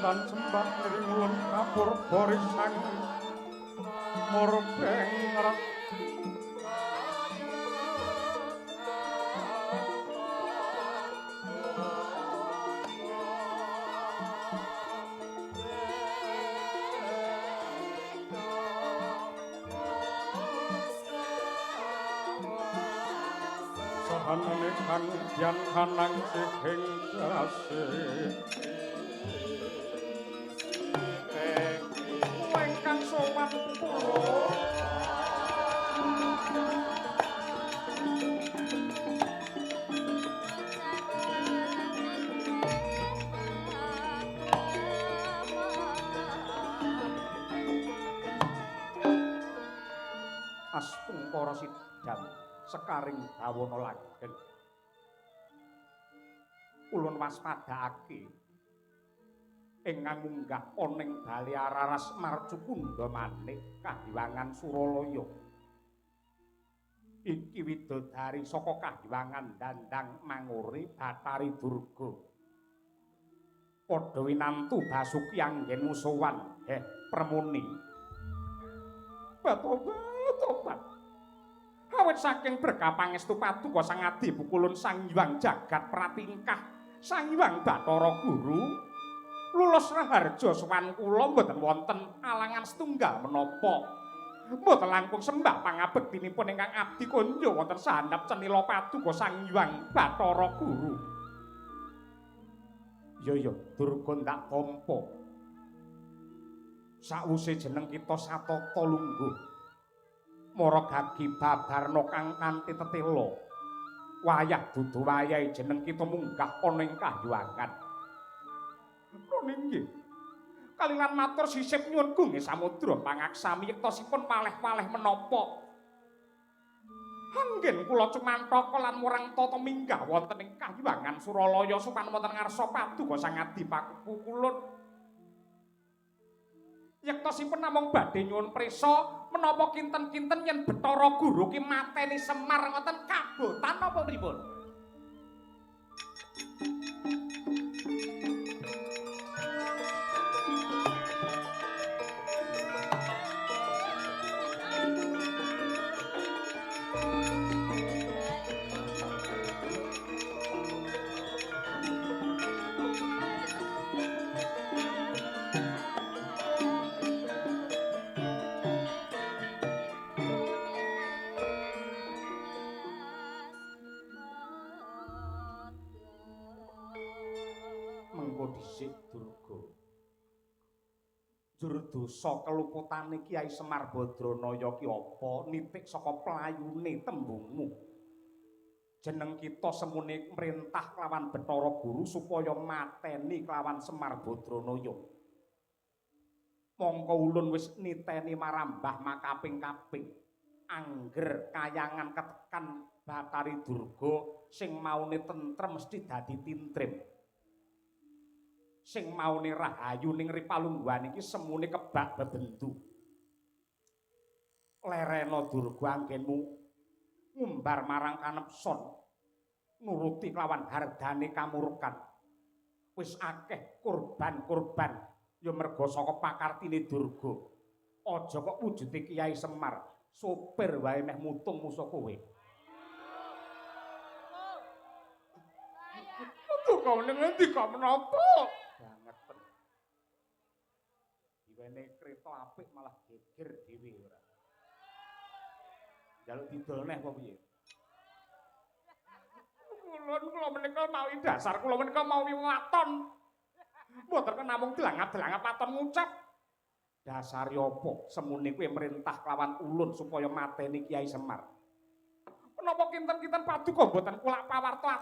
lan sembah ringulun kapur borisang murbeng ngerat sahanane kang jan kanang sing kasih ingkang sowan kula astung para sidang sekaring bawana langgeng ulun waspadakake ingkang munggah ana ing bali Araras Marcukunda Manik Kahiwangan Suralaya iki widodari saka Kahiwangan Dandang Mangore Bathari Durga padha winantu Basuki anggen musuwan Permuni tobat awit saking berkah pangestu paduka Sang Adi Bukulun Sang Hyang Jagat Pratingkah Sang Hyang Bathara Guru lulus raharja sowan kula mboten wonten alangan setunggal menapa mboten langkung sembah pangabektinipun ingkang abdi konjo wonten sandhap cenila paduka Sang Hyang Bathara Guru ya durga ndak tampa sakwise jeneng kita satata lungguh mara gagi babarna kang kanthi tetela wayah dudu wayahe jeneng kita munggah ana ing Kahywangan nggih kalilan matur sisip nyuwun gunge samudra pangaksami yektosipun paleh-paleh menapa anggen kula cumantaka lan murang tata minggah wonten ing Kahywangan Suralaya sopan wonten ngarsa paduka Sang Adi Pakukulun yektosipun namung badhe nyuwun prisa menapa kinten-kinten yen Bathara Guru ki mateni Semar ngoten kabotan napa pripun dhisik Durga. Jur dosa keluputane Kiai Semar Badranaya ki apa nitik saka playune tembungmu. Jeneng kita semune merintah kelawan Bathara Guru supaya mateni kelawan Semar Badranaya. Mongko ulun wis niteni marambah makaping-kaping. Angger kayangan ketekan Bathari Durga sing maune tentrem mesti dadi tintrim. Sing maune rahayu ning ripalungguhan iki semune kebak bebendu. Lerena Durga anggenmu ngumbar marang kanepson nuruti kelawan hardane kamurkan. Wis akeh kurban-kurban ya merga saka pakartine Durga. Aja kok wujude Kiai Semar, sopir wae meh mutung musuh kowe. Kok ning endi kok menapa? Bangeten. Diwene kreta apik malah geger dhewe ora. Jaluk didol neh apa piye? Kula menika mawi dasar, kula menika mawi waton. Mboten namung delangap-delangap waton ngucap. Dasari apa semune kowe merintah kelawan ulun supaya mateni Kiai Semar? Menapa kinten-kinten paduka mboten kulak pawarta